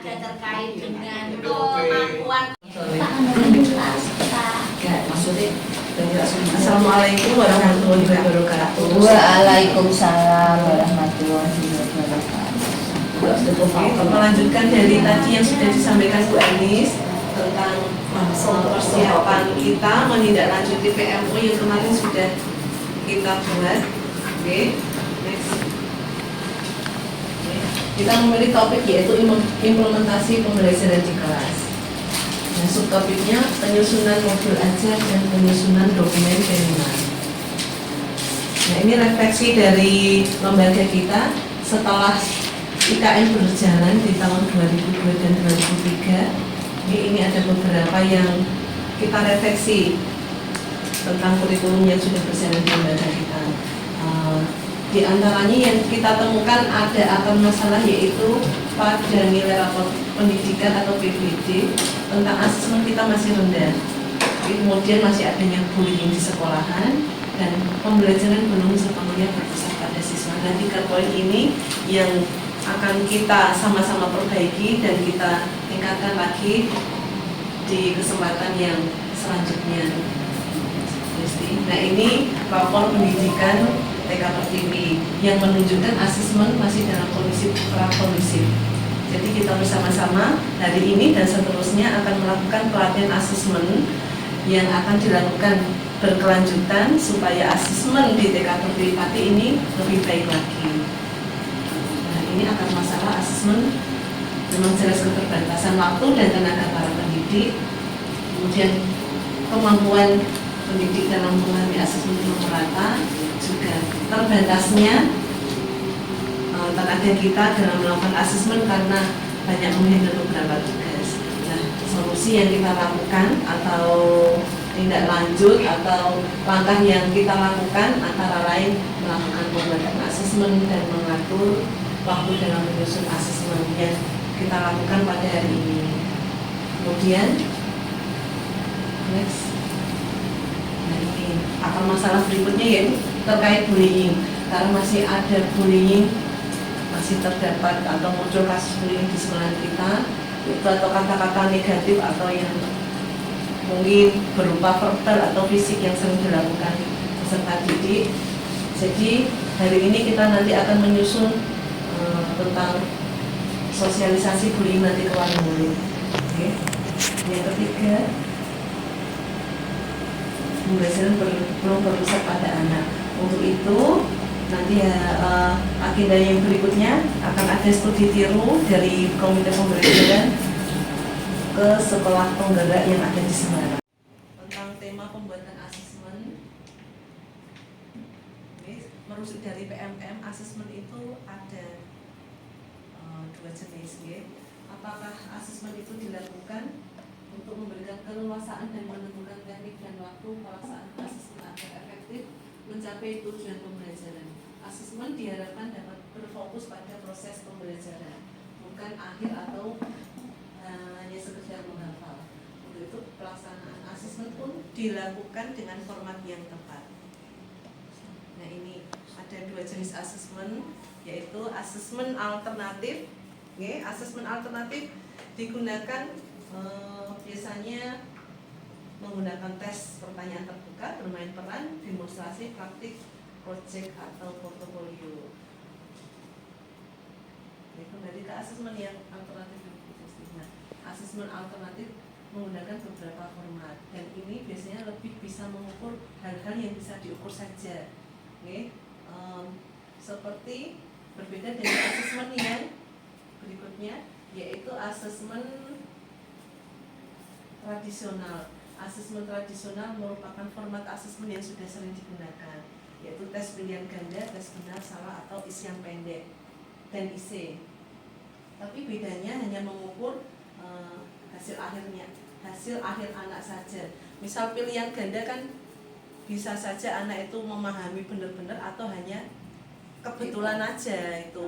ada terkait dengan kemampuan. Maksudnya Assalamualaikum warahmatullahi wabarakatuh. Waalaikumsalam warahmatullahi wabarakatuh. Melanjutkan dari tadi yang sudah disampaikan Bu Anis tentang persiapan kita menindaklanjuti PMO yang kemarin sudah kita buat. Oke, next. Kita memilih topik yaitu implementasi pembelajaran di kelas. Nah, subtopiknya penyusunan modul ajar dan penyusunan dokumen penilaian. Nah, ini refleksi dari lembaga kita setelah IKN berjalan di tahun 2002 dan 2003. Ini ada beberapa yang kita refleksi tentang kurikulum yang sudah berjalan di lembaga kita. Di antaranya yang kita temukan ada akar masalah yaitu pada nilai rapor pendidikan atau PBD tentang asesmen kita masih rendah. Kemudian masih adanya bullying di sekolahan dan pembelajaran belum sepenuhnya berpusat pada siswa. Dan 3 poin ini yang akan kita sama-sama perbaiki dan kita tingkatkan lagi di kesempatan yang selanjutnya. Nah, ini rapor pendidikan TK Pertiwi yang menunjukkan asesmen masih dalam kondisi prakondusif. Jadi kita bersama-sama hari ini dan seterusnya akan melakukan pelatihan asesmen yang akan dilakukan berkelanjutan supaya asesmen di TK Pertiwi Pati ini lebih baik lagi. Nah, ini akan masalah asesmen memang jelas keterbatasan waktu dan tenaga para pendidik, kemudian kemampuan pendidik dalam mengalami asesmen belum merata, juga terbatasnya tenaga kita dalam melakukan asesmen karena banyak menghandle beberapa tugas. Nah, solusi yang kita lakukan atau tindak lanjut atau langkah yang kita lakukan antara lain melakukan pembuatan asesmen dan mengatur waktu dalam menyusun asesmen yang kita lakukan pada hari ini. Kemudian next. Nah, ini akar masalah berikutnya yaitu terkait bullying. Karena masih ada bullying, masih terdapat atau muncul kasus bullying di sekolah kita, itu atau kata-kata negatif atau yang mungkin berupa verbal atau fisik yang sering dilakukan peserta didik. Jadi hari ini kita nanti akan menyusun tentang sosialisasi bullying nanti ke wali murid. Oke. Yang ketiga, pembelajaran belum berpusat pada anak. Untuk itu nanti agenda yang berikutnya akan ada studi tiru dari Komite Pembelajaran ke sekolah penggerak yang ada di Semarang tentang tema pembuatan asesmen. Merujuk dari PMM, asesmen itu ada 2 jenis. Apakah asesmen itu dilakukan untuk memberikan keleluasaan dan menentukan teknik dan waktu pelaksanaan asesmen agar efektif mencapai tujuan pembelajaran. Asesmen diharapkan dapat berfokus pada proses pembelajaran, bukan akhir atau hanya sekedar menghafal. Untuk itu pelaksanaan asesmen pun dilakukan dengan format yang tepat. Nah, ini ada 2 jenis asesmen, yaitu asesmen alternatif. Asesmen alternatif digunakan biasanya menggunakan tes pertanyaan terbuka, bermain peran, demonstrasi, praktik, proyek atau portofolio. Ini kembali ke asesmen yang alternatif. Nah, asesmen alternatif menggunakan beberapa format dan ini biasanya lebih bisa mengukur hal-hal yang bisa diukur saja. Seperti berbeda dengan asesmen yang berikutnya, yaitu asesmen tradisional. Asesmen tradisional merupakan format asesmen yang sudah sering digunakan, yaitu tes pilihan ganda, tes benar, salah, atau isian pendek, dan IC. Tapi bedanya hanya mengukur hasil akhir anak saja. Misal pilihan ganda kan bisa saja anak itu memahami benar-benar atau hanya kebetulan aja itu.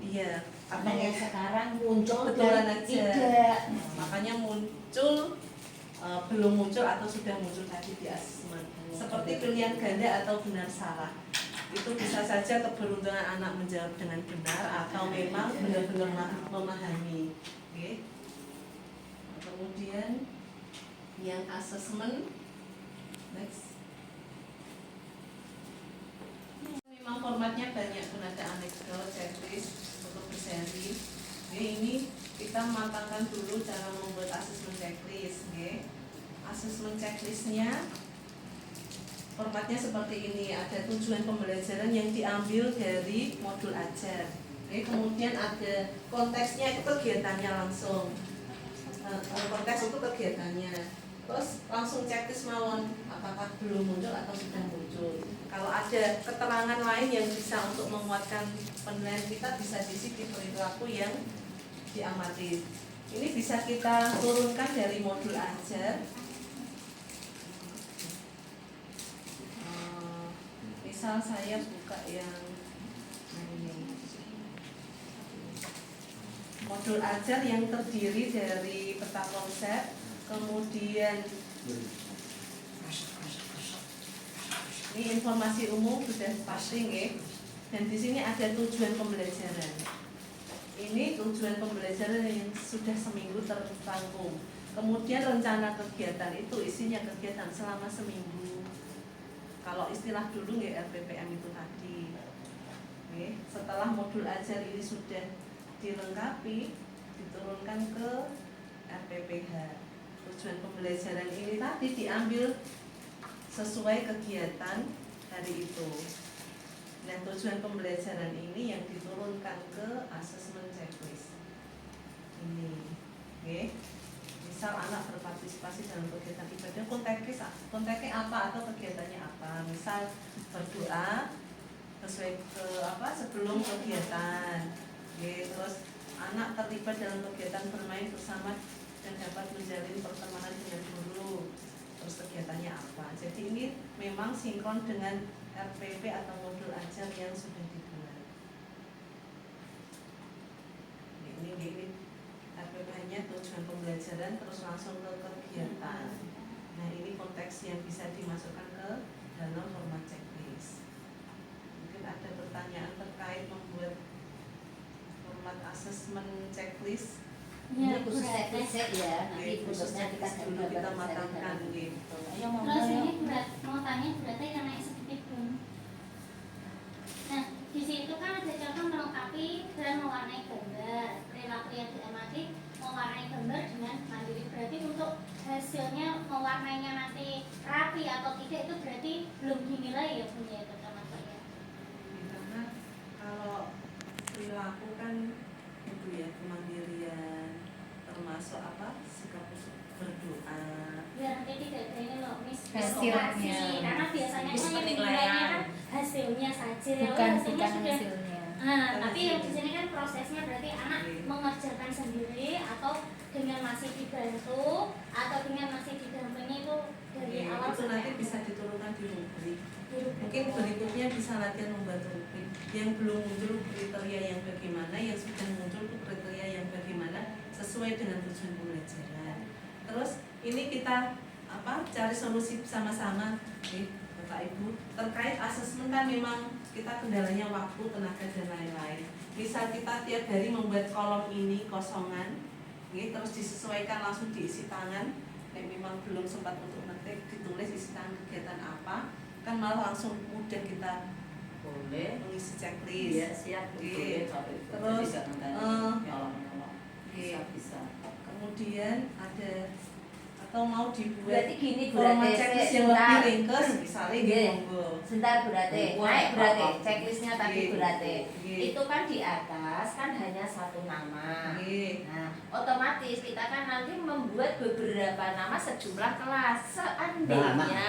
Iya. Apa yang sekarang muncul kebetulan dan aja. Tidak. Makanya muncul belum muncul atau sudah muncul tadi di asesmen. Seperti pilihan ganda atau benar salah. Itu bisa saja keberuntungan anak menjawab dengan benar atau memang benar-benar memahami. Oke. Kemudian yang asesmen, next. Memang formatnya banyak pun ada anekdot, checklist, foto berseri. Ini kita matangkan dulu cara membuat asesmen checklist. Asesmen checklistnya formatnya seperti ini. Ada tujuan pembelajaran yang diambil dari modul ajar. Kemudian ada konteksnya, itu kegiatannya langsung. Konteks itu kegiatannya. Terus langsung checklist mawon apakah belum muncul atau sudah muncul. Kalau ada keterangan lain yang bisa untuk menguatkan penilaian kita, bisa diisi di perilaku yang diamati. Ini bisa kita turunkan dari modul ajar. Misal saya buka yang ini, modul ajar yang terdiri dari peta konsep, kemudian ini informasi umum sudah pasti nggih. Dan di sini ada tujuan pembelajaran. Ini tujuan pembelajaran yang sudah seminggu tertanggung. Kemudian rencana kegiatan itu isinya kegiatan selama seminggu. Kalau istilah dulu nggih RPPM itu tadi. Setelah modul ajar ini sudah dilengkapi, diturunkan ke RPPH. Tujuan pembelajaran ini tadi diambil sesuai kegiatan hari itu. Dan tujuan pembelajaran ini yang diturunkan ke asesmen checklist. Ini, misal anak berpartisipasi dalam kegiatan ibadah, konteksnya apa atau kegiatannya apa. Misal berdoa sesuai ke sebelum kegiatan. Terus anak terlibat dalam kegiatan bermain bersama dan dapat menjalin pertemanan dengan guru. Terus kegiatannya apa. Jadi ini memang sinkron dengan RPP atau modul ajar yang sudah dibuat. Ini RPP-nya tujuan pembelajaran terus langsung ke kegiatan. Nah ini konteks yang bisa dimasukkan ke dalam format checklist. Mungkin ada pertanyaan terkait membuat format assessment checklist. Ini khusus checklist ya, nanti khususnya dulu kita matangkan gitu. Terus ini mau tanya berarti yang naik sedikit pun. Nah di situ kan ada contoh melengkapi dan mewarnai gambar. Perilaku yang diamati mewarnai gambar dengan mandiri. Berarti untuk hasilnya mewarnainya nanti rapi atau tidak itu berarti belum dinilai ya punya itu teman-teman ya. Karena kalau perilaku kan itu ya kemandirian, termasuk sikap berdoa. Ya nanti tidak ada ini loh Hasilnya. karena biasanya kan yang dinilainya kan hasilnya saja. Bukan Hasilnya sudah. hasilnya. Tapi yang di sini kan prosesnya berarti anak mengerjakan sendiri atau dengan masih dibantu atau dengan masih didampingi itu dari awal itu nanti bisa diturunkan di rubrik. Mungkin Oh. berikutnya bisa latihan membuat rubrik. Yang belum muncul kriteria yang bagaimana, yang sudah muncul kriteria yang bagaimana sesuai dengan tujuan pembelajaran. Terus ini kita cari solusi bersama-sama, Bapak Ibu. Terkait asesmen kan memang kita kendalanya waktu, tenaga dan lain-lain. Misal kita tiap hari membuat kolom ini kosongan, terus disesuaikan langsung diisi tangan. Memang belum sempat untuk ngetik, ditulis isi tangan kegiatan apa, kan malah langsung mudah kita boleh mengisi checklist. iya siap boleh Terus bisa kemudian ada atau mau dibuat Berarti gini format berarti checklist yang lebih ringkas misalnya di monggo. Sebentar berarti, naik berarti checklistnya tadi Iya. berarti. Iya. Itu kan di atas kan hanya satu nama. Iya. Nah, otomatis kita kan nanti membuat beberapa nama sejumlah kelas. Seandainya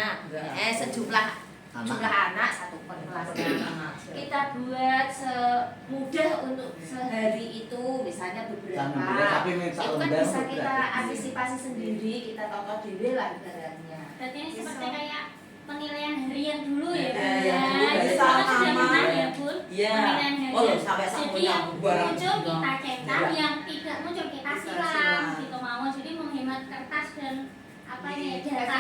sejumlah jumlah anak satu per kelasnya. Kita buat semudah untuk sehari itu misalnya beberapa. Itu kan bisa kita antisipasi sendiri, kita tonton diri lah ibaratnya. Berarti ini seperti kayak penilaian harian dulu ya Bun. Iya, Itu bisa kan sudah sama. pernah ya Bun. Iya. Penilaian harian. Oh, sampai Jadi yang barang muncul juga. kita cetak, Iya. yang tidak muncul kita Kita silang silang. gitu mau. Jadi menghemat kertas dan data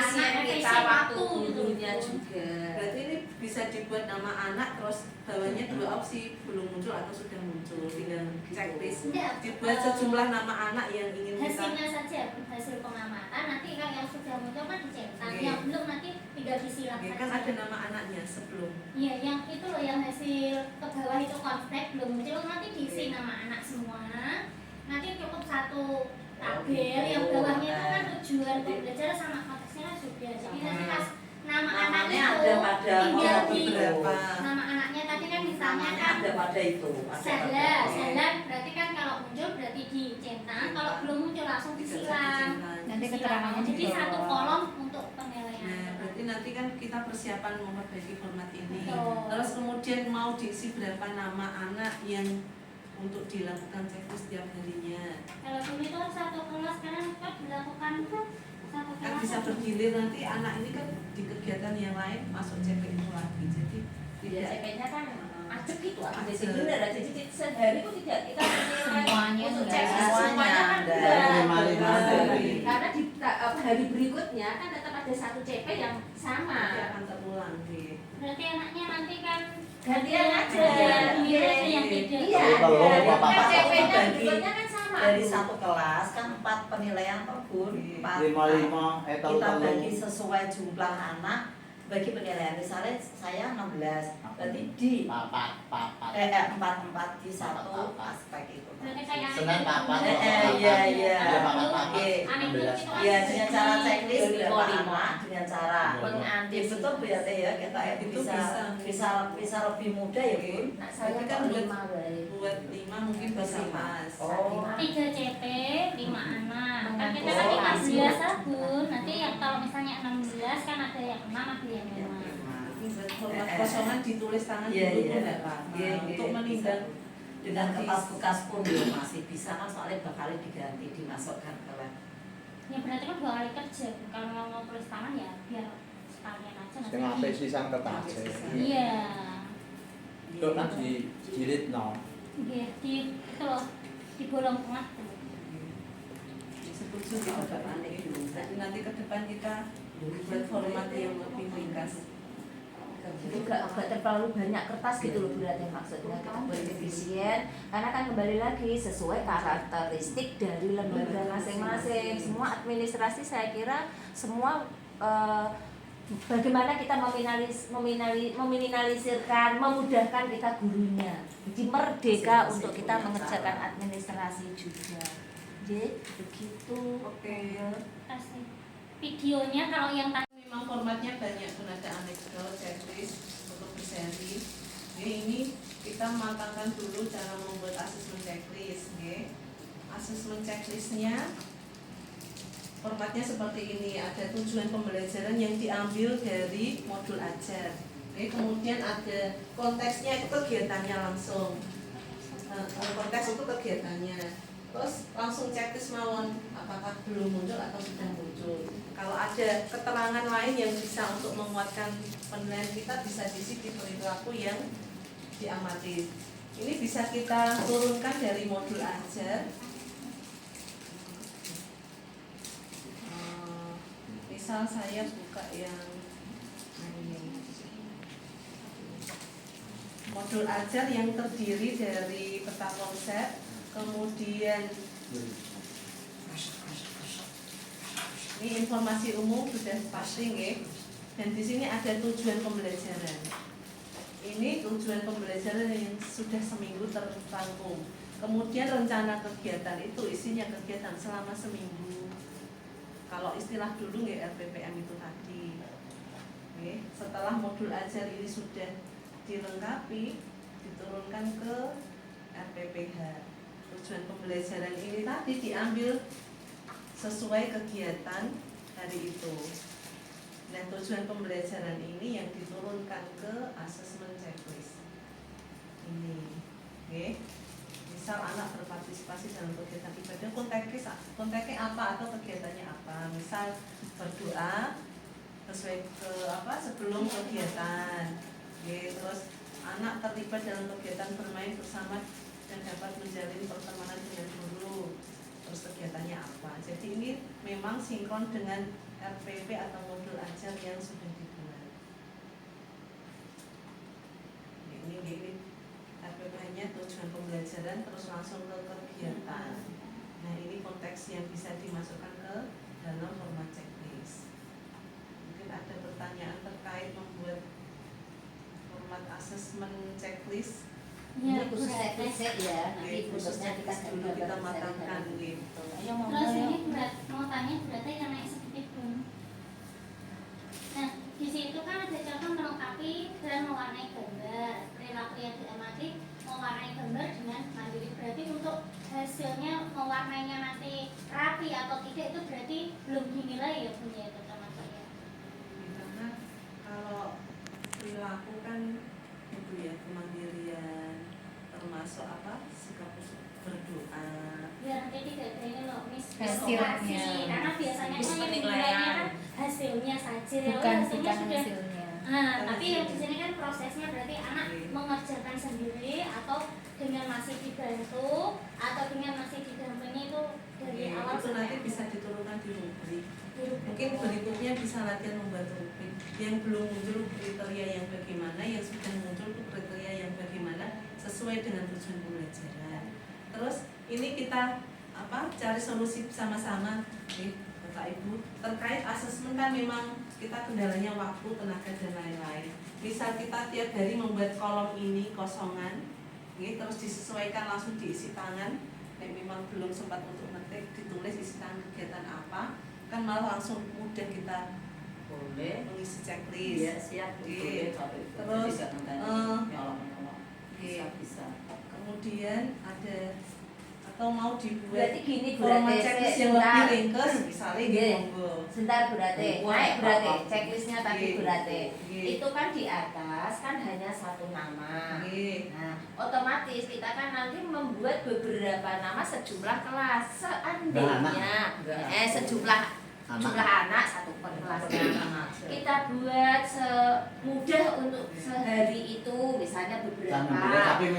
Efisien kita efisien waktu gitu. gurunya juga. Berarti ini bisa bisa dibuat nama anak terus bawahnya 2 opsi, belum muncul atau sudah muncul, tinggal checklist. Enggak, Dibuat sejumlah nama anak yang ingin kita. hasilnya saja, hasil pengamatan. Nanti kan yang sudah muncul kan dicetak, Oke. yang belum nanti tinggal disilang Oke, saja. kan ada nama anaknya sebelum. Iya, yang itu loh, yang hasil ke bawah itu konflik belum muncul, nanti diisi Oke. nama anak semua. Nanti cukup satu tabel, yang bawahnya itu kan tujuan pembelajaran sama konteksnya kan sudah. Jadi nanti pas nama anak Namanya itu ada pada tinggal di beberapa. nama anaknya tadi kan misalnya Namanya kan ada pada itu. Salah berarti kan kalau muncul berarti dicetak, kalau belum muncul langsung disilang. Nanti Disilang. keterangannya Jadi di bawah. satu kolom untuk penilaian. Nah, berarti nanti kan kita persiapan memperbaiki format ini. Betul. Terus kemudian mau diisi berapa nama anak yang untuk dilakukan checklist setiap harinya. Kalau dulu itu satu kelas, sekarang kan dilakukan satu Kan kelas. bisa bergilir, nanti anak ini kan di kegiatan yang lain masuk CP itu lagi. Jadi Iya, tidak CP-nya kan acak gitu, Acak. jadi bener aja. Jadi sehari itu tidak kita menilai Semuanya untuk enggak. checklist semuanya kan Semuanya enggak. lima-lima dari. Karena di hari berikutnya kan tetap ada satu CP yang sama. nanti akan terulang di. Berarti anaknya nanti kan Gantian aja. Gantian aja yang tidak. Iya, Kalau ada. Bapak Kan CP-nya bagi berikutnya kan sama. dari satu kelas kan 4 penilaian per guru, 4. 5 Kita bagi sesuai jumlah anak bagi penilaian. Misalnya saya 16, berarti di papat 4 di satu aspek itu. Berarti kayak Senin papat. Iya, iya. Iya, papat. Oke. Aneh itu itu kan Ya dengan cara checklist Dari berapa lima. anak, dengan cara Mengantisipasi. betul berarti ya kita Itu bisa bisa. bisa lebih mudah ya Bun. Nah, saya Berarti kan kan lima baik. Buat 5 mungkin bisa mas. Oh. 3 CP, 5 anak. Kan kita Oh, kan 15 iya. Bun. Nanti yang kalau misalnya 16 kan ada yang 6 ada yang 5. Buat format kosongan ditulis tangan Iya, dulu iya. enggak apa-apa. Iya, iya. Untuk menindak Dengan kertas bekas pun ya masih bisa kan soalnya bakal diganti dimasukkan ke lab. Ya berarti kan 2 kali kerja. Kalau mau tulis tangan ya biar sekalian aja nanti. Setengah apik sisan kertas. Iya. Itu kan dijilid no. Iya, di itu loh, di bolong tengah tuh. setuju gitu Bapak. Jadi nanti ke depan kita buat format yang lebih ringkas. Itu gak terlalu banyak kertas gitu loh berarti maksudnya kita buat efisien karena kan kembali lagi sesuai karakteristik dari lembaga masing-masing. Semua administrasi saya kira semua bagaimana kita meminimalisirkan, memudahkan kita gurunya. Jadi merdeka untuk kita mengerjakan administrasi juga. Jadi begitu. Oke. Kasih videonya kalau yang tadi Memang formatnya banyak pun ada Excel, checklist untuk berseri. Ini kita matangkan dulu cara membuat asesmen checklist. Asesmen checklistnya formatnya seperti ini. Ada tujuan pembelajaran yang diambil dari modul ajar. Kemudian ada konteksnya itu kegiatannya langsung. Konteks itu kegiatannya. Terus langsung checklist mawon apakah belum muncul atau sudah muncul. Kalau ada keterangan lain yang bisa untuk menguatkan penilaian kita bisa diisi di perilaku yang diamati. Ini bisa kita turunkan dari modul ajar. Misal saya buka yang ini. Modul ajar yang terdiri dari peta konsep, kemudian ini informasi umum sudah pasti nggih. Dan di sini ada tujuan pembelajaran. Ini tujuan pembelajaran yang sudah seminggu terrangkum. Kemudian rencana kegiatan itu isinya kegiatan selama seminggu. Kalau istilah dulu nggih RPPM itu tadi. Nggih, setelah modul ajar ini sudah dilengkapi, diturunkan ke RPPH. Tujuan pembelajaran ini tadi diambil sesuai kegiatan hari itu. Dan tujuan pembelajaran ini yang diturunkan ke asesmen checklist. Ini, oke. Misal anak berpartisipasi dalam kegiatan ibadah, konteksnya apa atau kegiatannya apa? Misal berdoa sesuai ke apa sebelum kegiatan. Oke, terus anak terlibat dalam kegiatan bermain bersama dan dapat menjalin pertemanan dengan guru. Terus kegiatannya apa? Jadi ini memang sinkron dengan RPP atau modul ajar yang sudah dibuat. terus langsung ke kegiatan. Nah ini konteks yang bisa dimasukkan ke dalam format checklist. Mungkin ada pertanyaan terkait membuat format assessment checklist. Ya, Ini khusus berat, checklist ya, nanti Oke, khusus khususnya kita checklist dulu kita matangkan gitu. Ayo mau Terus ini berat, mau tanya beratnya karena eksekutif belum. Nah, di situ kan ada contoh melengkapi dan mewarnai gambar. Perilaku yang diamati mewarnai gambar dengan mandiri. Berarti untuk hasilnya mewarnainya nanti rapi atau tidak itu berarti belum dinilai ya punya itu termasuk ya. Karena kalau perilaku kan itu ya kemandirian, termasuk apa sikap berdoa. Biar nanti tidak ada ini loh Hasilnya. miskonsepsi. Karena biasanya Mis kan yang penilaian. dinilainya kan hasilnya saja. bukan Hasilnya sudah hasilnya. Nah, tapi yang di sini kan prosesnya berarti anak mengerjakan sendiri atau dengan masih dibantu atau dengan masih didampingi itu dari Oke, awal itu nanti bisa diturunkan di rubrik. Mungkin berikutnya bisa latihan membuat rubrik. Yang belum muncul kriteria yang bagaimana, yang sudah muncul itu kriteria yang bagaimana sesuai dengan tujuan pembelajaran. Terus ini kita cari solusi bersama-sama, Bapak Ibu. Terkait asesmen kan memang kita kendalanya waktu, tenaga dan lain-lain. Misal kita tiap hari membuat kolom ini kosongan, terus disesuaikan langsung diisi tangan. Memang belum sempat untuk ngetik, ditulis isi tangan kegiatan apa, kan malah langsung mudah kita Boleh. mengisi checklist. Iya, siap. Boleh. Terus, Bisa. kemudian ada atau mau dibuat Berarti gini format berarti checklist yang sebentar. lebih ringkas, misalnya Iya. monggo. Sebentar berarti, Wah, naik berarti, apa-apa. checklistnya tadi Iya. berarti. Iya. Itu kan di atas kan hanya satu nama. Oke. Nah, otomatis kita kan nanti membuat beberapa nama sejumlah kelas. Seandainya, sejumlah jumlah anak satu per kelasnya. Kita buat semudah untuk sehari itu, misalnya beberapa.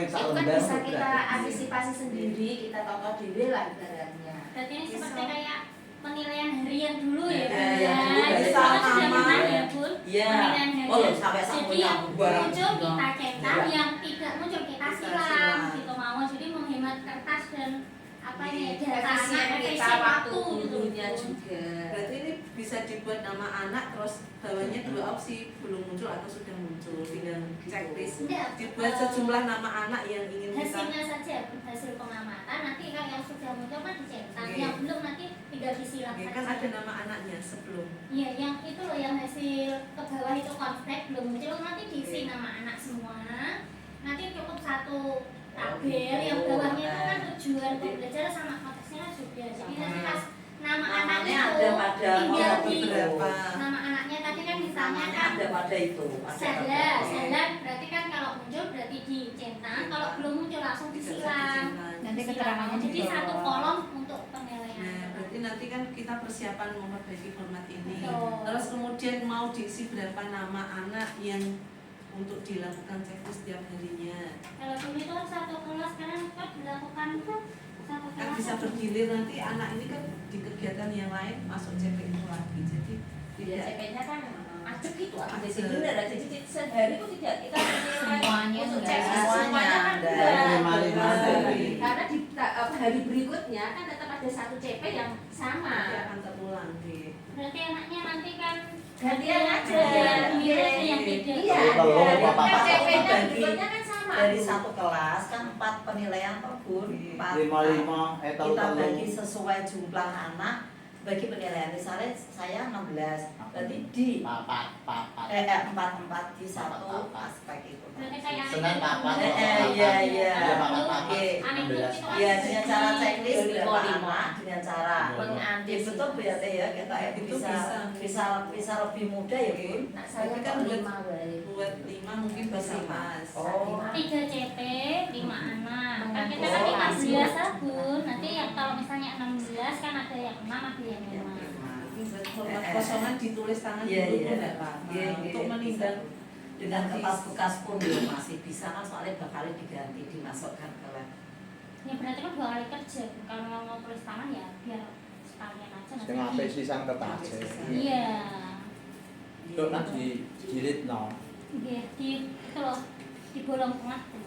Itu kan bisa kita antisipasi sendiri, kita toto diri lah ibaratnya. Berarti ini seperti kayak penilaian harian dulu ya, Iya, Bun, iya, ya. dulu Jadi dari kita sudah sama. pernah ya, Bun. Iya. Penilaian Oh, harian. sampai Jadi yang barang muncul juga. kita cetak, Iya. yang tidak muncul kita Kita silang silang. gitu mau. Jadi menghemat kertas dan apa Iya. ya data Efisien anak, kita efisien waktu waktu gitu. dulunya juga. Berarti ini bisa dibuat nama anak terus bawahnya dua opsi, belum muncul atau sudah muncul, tinggal checklist. Enggak, Dibuat sejumlah nama anak yang ingin kita. hasilnya saja, hasil pengamatan nanti kan yang sudah muncul kan dicetak, Oke. yang belum nanti tinggal disilang Oke, saja. kan ada nama anaknya sebelum. Iya, yang itu loh yang hasil ke bawah itu konflik belum muncul nanti diisi Oke. nama anak semua. Nanti cukup satu tabel gitu. yang bawahnya itu kan Nah. tujuan pembelajaran sama konteksnya kan sudah. Jadi nanti pas nama anak Namanya itu ada pada tinggal di beberapa. nama anaknya tadi kan misalnya Namanya kan ada pada itu. Salah, salah berarti kan kalau muncul berarti dicetak, kalau belum muncul langsung disilang. Nanti Disilang. keterangannya Jadi di bawah. satu kolom untuk penilaian. Nah, berarti nanti kan kita persiapan memperbaiki format ini. Betul. Terus kemudian mau diisi berapa nama anak yang untuk dilakukan checklist setiap harinya. Kalau dulu itu kan satu kelas sekarang kan dilakukan satu Kan kelas. bisa bergilir nanti anak ini kan di kegiatan yang lain masuk CP itu lagi. Jadi Ya, tidak CP-nya kan acak gitu, Acak. jadi benar. Jadi sehari itu tidak kita menilai Semuanya untuk enggak. checklist semuanya kan Semuanya enggak. lima-lima dari. Karena di hari berikutnya kan tetap ada satu CP yang sama. nanti akan terulang di. Berarti anaknya nanti kan Gantian aja. yang tidak. Iya. Kalau Kan bapak-bapak CP-nya bagi berikutnya kan sama. Dari satu kelas kan 4 penilaian per bun. 4. 5-5 Kita bagi sesuai jumlah anak bagi penilaian. Misalnya saya 16, berarti di papat 4 di satu Papat. aspek itu. Berarti kayak Senin papat. Iya. Ada papat. Oke. Anak itu kan Iya, dengan cara checklist Lima, berapa lima. anak, dengan cara Mengantisipasi. betul berarti ya kita Itu bisa lebih mudah ya bun. Nah, saya Tapi kan kan buat- 5 wae. Buat 5 mungkin bisa pas. Oh. 3 CP, 5 anak. Kan kita kan Oh, 15 sabun. Nanti yang kalau misalnya 16 kan ada yang 6 ada yang 5. Format kosongan ditulis tangan Iya, dulu iya. pun enggak apa-apa. Iya, iya, Untuk bisa. meninggal Dengan kertas bekas pun ya masih bisa kan soalnya bakal diganti dimasukkan ke lab. Ya berarti kan 2 kali kerja. Kalau mau tulis tangan ya biar sekalian aja nanti. Sing apik sisan kertas. Iya. Kok nak dijilid no. Iya, di itu loh di bolong tengah tuh.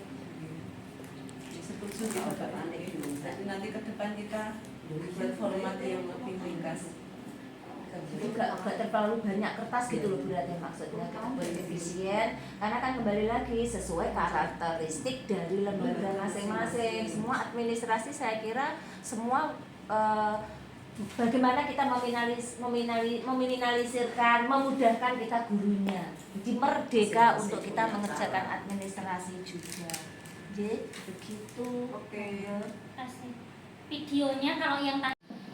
setuju di Bapak Ane. Jadi nanti ke depan kita buat format yang lebih ringkas. Jadi gak terlalu banyak kertas gitu loh berarti maksudnya kita buat efisien karena kan kembali lagi sesuai karakteristik dari lembaga masing-masing. Semua administrasi saya kira semua bagaimana kita meminimalisirkan, memudahkan kita gurunya. Jadi merdeka untuk kita mengerjakan administrasi juga. Jadi begitu. Oke. Kasih videonya kalau yang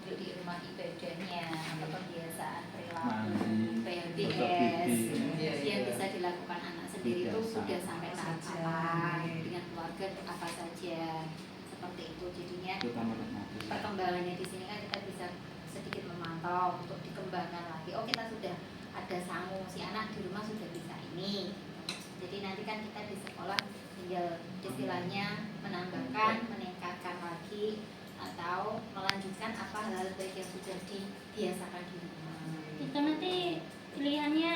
Di rumah ibadahnya atau kebiasaan perilaku Mandi, PLBS gosok gigi. yang bisa dilakukan anak sendiri itu Biasa. sudah sampai tahap apa dengan keluarga apa saja seperti itu. Jadinya Kita menikmati. perkembangannya di sini kan kita bisa sedikit memantau untuk dikembangkan lagi. Oh kita sudah ada sangu, si anak di rumah sudah bisa ini. Jadi nanti kan kita di sekolah tinggal istilahnya menambahkan, meningkatkan lagi atau melanjutkan apa hal baik yang sudah dibiasakan di rumah. itu nanti pilihannya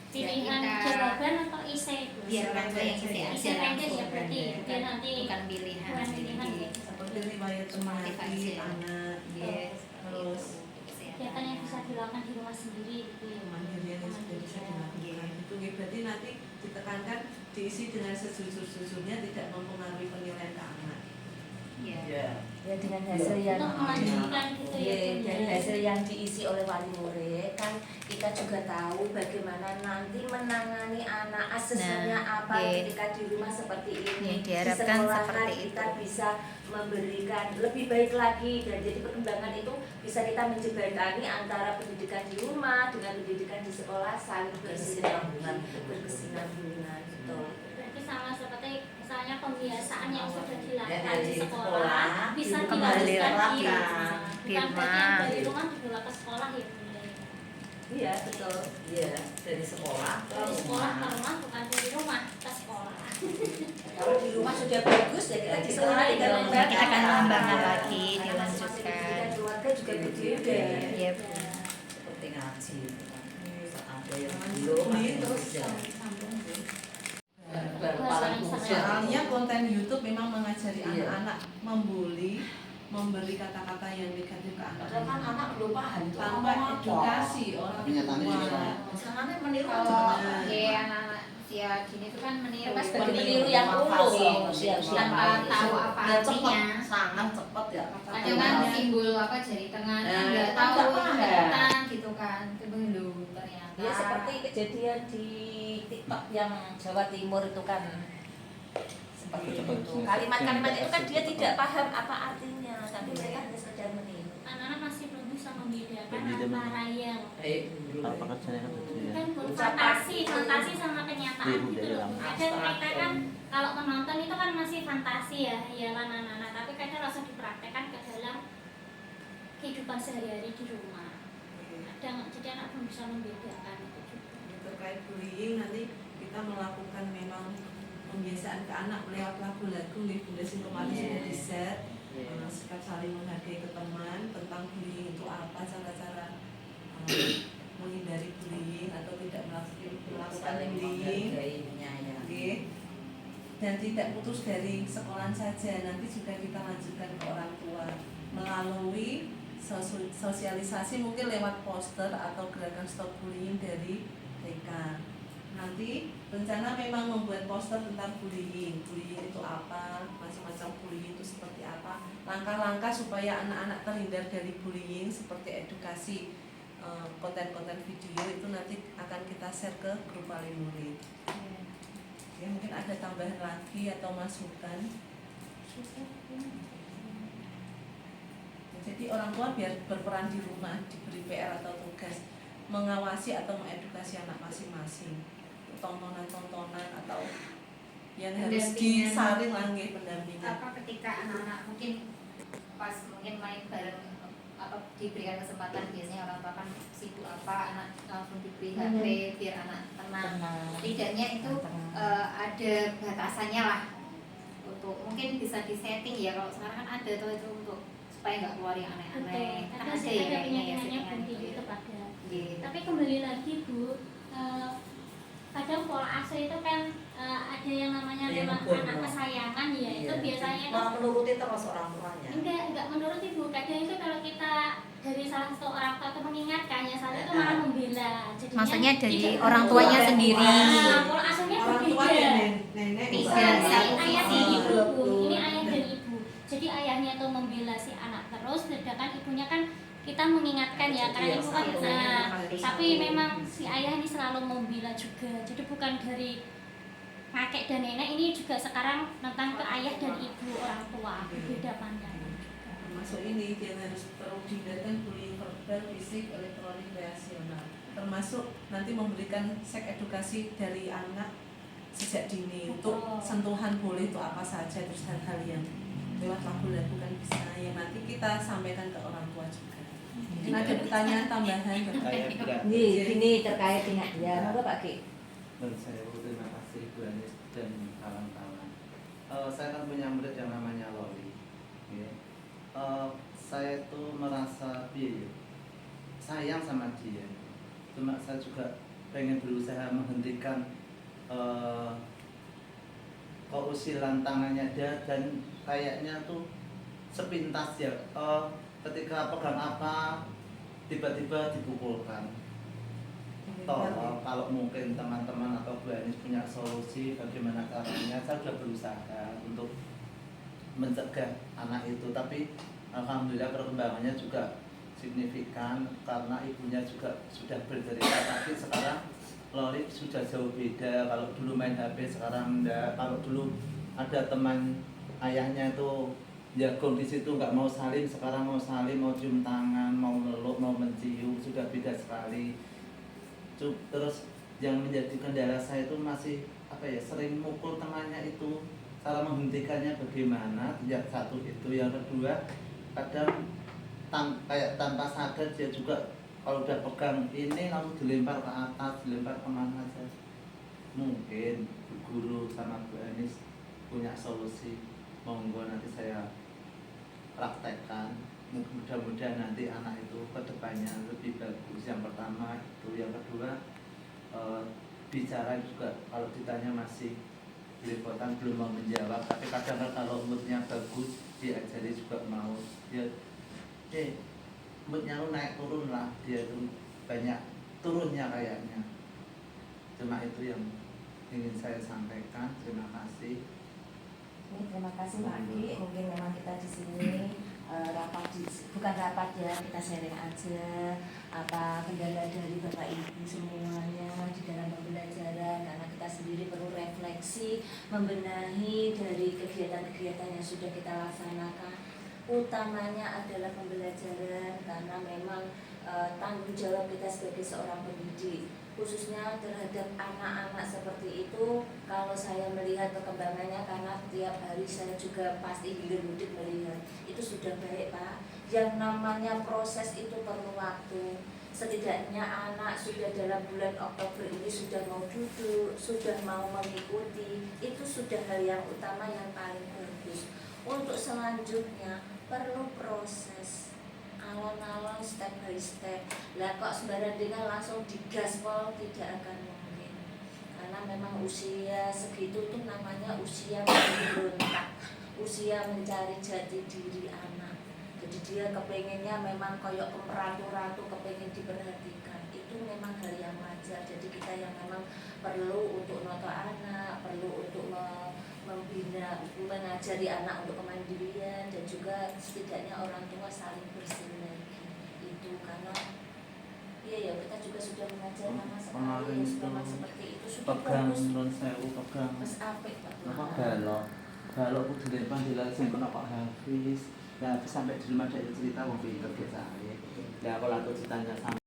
pilihan kita- jawaban atau isi Biar orang tua yang isi isi aja ranking ya langsung. berarti biar nanti Bukan pilihan. bukan pilihan ya. Seperti riwayat semangati anak, Yes. terus kegiatan yang bisa dilakukan di rumah sendiri gitu ya. kemandirian yang sudah bisa dilakukan. Itu berarti nanti ditekankan diisi dengan sejujur-jujurnya, tidak mempengaruhi penilaian ke anak. Ya. Ya dengan hasil yang Untuk melanjutkan gitu ya. Iya, Bu, dari ya. hasil yang diisi oleh wali murid kan kita juga tahu bagaimana nanti menangani anak asesmennya apa iya. ketika di rumah seperti ini. Yang Di diharapkan sekolah kan seperti kita itu. bisa memberikan lebih baik lagi dan jadi perkembangan itu bisa kita menjembatani antara pendidikan di rumah dengan pendidikan di sekolah saling berkesinambungan gitu. Berarti sama seperti misalnya pembiasaan yang sudah dilakukan Ya, di di sekolah sekolah, bisa kembali dilanjutkan di terapkan. Di bukan rumah. bagian dari rumah dibawa ke sekolah ya Bu, ya. Iya betul. Iya, dari sekolah ke Dari sekolah ke rumah. rumah bukan dari rumah ke sekolah. Kalau di rumah sudah bagus ya kita di sekolah tinggal Kita mengembangkan. akan mengembangkan lagi, Karena masing-masing dilanjutkan. pendidikan keluarga juga berbeda. Iya, Bu. Seperti ngaji gitu kan. Ada yang Jangan belum, ada ini yang terus sudah. Bahasa yang sangat- Soalnya konten YouTube memang mengajari Iya. anak-anak membuli, memberi kata-kata yang negatif ke Padahal kan anak. anak belum paham itu Tanpa ngomong apa. edukasi orang Kenyataannya tua. juga. Misalnya meniru Kalau jangan. anak-anak usia dini itu kan meniru. Tapi sebagai Meniru, peniru yang manfaat, ulung, siap-siap. Tanpa tahu apa Dan cepet, artinya. sangat cepet ya. Kadang kan simbol apa jari tengah kan Nah, nggak kan tahu nggak paham. kelihatan gitu kan kebelu ternyata. Ya seperti kejadian di TikTok yang Jawa Timur itu kan seperti Betul, itu. betul. Kalimat-kalimat itu kan dia tidak paham apa artinya, tapi mereka hanya sekedar meniru. Anak-anak masih belum bisa membedakan Pendidikan. antara yang Apa kerjanya kan tadi ya? kan Ucapan. fantasi sama kenyataan Iya, gitu iya, loh. iya. Kadang mereka kan kalau menonton itu kan masih fantasi ya, iyalah anak-anak, tapi kadang langsung dipraktekkan ke dalam kehidupan sehari-hari di rumah. Kadang jadi anak belum bisa membedakan itu juga. Terkait bullying nanti kita melakukan memang pembiasaan ke anak lewat lagu-lagu nih Bunda sing kemarin sudah di-share. Sikap saling menghargai ke teman, tentang bullying itu apa, cara-cara menghindari bullying atau tidak melakukan Saling bullying. menghargainya ya. Oke. Dan tidak putus dari sekolah saja, nanti juga kita lanjutkan ke orang tua melalui sosialisasi mungkin lewat poster atau gerakan stop bullying dari TK. Nanti rencana memang membuat poster tentang bullying itu apa, macam-macam bullying itu seperti apa, langkah-langkah supaya anak-anak terhindar dari bullying seperti edukasi, konten-konten video itu nanti akan kita share ke grup wali murid. Ya, mungkin ada tambahan lagi atau masukan. Jadi orang tua biar berperan di rumah, diberi PR atau tugas mengawasi atau mengedukasi anak masing-masing. Tontonan-tontonan atau yang harus Pendampingan. disaring lagi pendampingan. Apa ketika anak-anak mungkin pas mungkin main bareng apa diberikan kesempatan biasanya orang tua kan sibuk apa anak langsung diberi HP biar anak tenang. Setidaknya itu ada batasannya lah untuk mungkin bisa disetting ya kalau sekarang kan ada tuh itu untuk supaya nggak keluar yang aneh-aneh. Kan Karena ada sih ya ada kayaknya ya penyakitnya settingan Bu di gitu ya. YouTube ada. Iya. Tapi kembali lagi Bu, kadang pola asuh itu kan ada yang namanya Iya, memang betul. anak kesayangan ya, itu Iya. biasanya itu Malah menuruti terus orang tuanya. enggak menurut ibu, kadang itu kalau kita dari salah satu orang tua itu mengingatkan ya salah itu Ya. malah membela. Jadinya Maksudnya dari tidak orang berubah. tuanya sendiri. Nah, pola asuhnya Orang tua berbeda. dan nenek Iya, Ini satu ayah sisi. dan ibu, Betul. ini ayah dan ibu. Jadi ayahnya tuh membela si anak terus, sedangkan ibunya kan kita mengingatkan ya, Jadi karena yang ibu kan satu, nah, yang tapi satu. memang si ayah ini selalu membela juga. Jadi bukan dari kakek dan nenek, ini juga sekarang tentang ke ayah dan ibu, orang tua, berbeda pandangan juga. Termasuk ini dia harus perlu dihindarkan bullying verbal, fisik, elektronik, relasional. Termasuk nanti memberikan seks edukasi dari anak sejak dini untuk Betul. sentuhan boleh itu apa saja, terus hal-hal yang lewat lagu-lagu kan bisa yang nanti kita sampaikan ke orang tua juga. Mungkin ada pertanyaan tambahan Saya berat. Ini terkait dengan ya, monggo Pak Ki. Dan saya terima kasih Bu Anis dan kawan-kawan. Saya kan punya murid yang namanya Loli. Ya. Saya tuh merasa sayang sama dia. Cuma saya juga pengen berusaha menghentikan keusilan tangannya dia, dan kayaknya tuh sepintas ya. Ketika pegang apa tiba-tiba dipukulkan. Tolong kalau mungkin teman-teman atau Bu Anis punya solusi bagaimana caranya, saya sudah berusaha untuk mencegah anak itu, tapi alhamdulillah perkembangannya juga signifikan karena ibunya juga sudah bercerita. Tapi sekarang Loli sudah jauh beda, kalau dulu main HP sekarang enggak. Kalau dulu ada teman ayahnya itu jagung di situ nggak mau salim, sekarang mau salim, mau cium tangan, mau meluk, mau mencium, sudah beda sekali. Terus yang menjadi kendala saya itu masih sering mukul temannya itu, cara menghentikannya bagaimana, yang satu itu. Yang kedua kadang kayak tanpa sadar dia juga kalau udah pegang ini langsung dilempar ke atas, dilempar kemana saja. Mungkin Bu Guru sama Bu Anis punya solusi, monggo nanti saya praktekkan. Mudah-mudahan nanti anak itu kedepannya lebih bagus. Yang pertama itu, yang kedua bicara juga kalau ditanya masih belepotan, belum mau menjawab. Tapi kadang kalau moodnya bagus diajari juga mau. Dia moodnya lu naik turun lah, dia itu banyak turunnya kayaknya. Cuma itu yang ingin saya sampaikan. Terima kasih. Terima kasih Pak Ki. Mungkin memang kita di sini bukan rapat ya, kita sharing aja apa kendala dari Bapak Ibu semuanya di dalam pembelajaran, karena kita sendiri perlu refleksi, membenahi dari kegiatan-kegiatan yang sudah kita laksanakan. Utamanya adalah pembelajaran, karena memang tanggung jawab kita sebagai seorang pendidik, khususnya terhadap anak-anak seperti itu. Kalau saya melihat perkembangannya, karena tiap hari saya juga pasti hilir mudik melihat, itu sudah baik Pak. Yang namanya proses itu perlu waktu. Setidaknya anak sudah dalam bulan Oktober ini sudah mau duduk, sudah mau mengikuti, itu sudah hal yang utama yang paling bagus. Untuk selanjutnya perlu proses, alon-alon, step by step. Lah kok sembarang dengan langsung digaspol, tidak akan mungkin. Karena memang usia segitu tuh namanya usia memberontak, usia mencari jati diri anak. Jadi dia kepengennya memang koyok ratu-ratu, kepengen diperhatikan. Itu memang hal yang wajar. Jadi kita yang memang perlu untuk noto anak, perlu untuk membina, mengajari anak untuk kemandirian, dan juga setidaknya orang tua saling bersinergi. Itu karena ya kita juga sudah mengajar nama sekali yang seperti itu sudah Pegang bagus. non sewu, pegang Mas apik Pak. apa balok aku dilempar di langsung kena Pak Hafiz. Nah, sampai di rumah ada cerita wong pinter biasa. Ya, kalau aku ditanya sama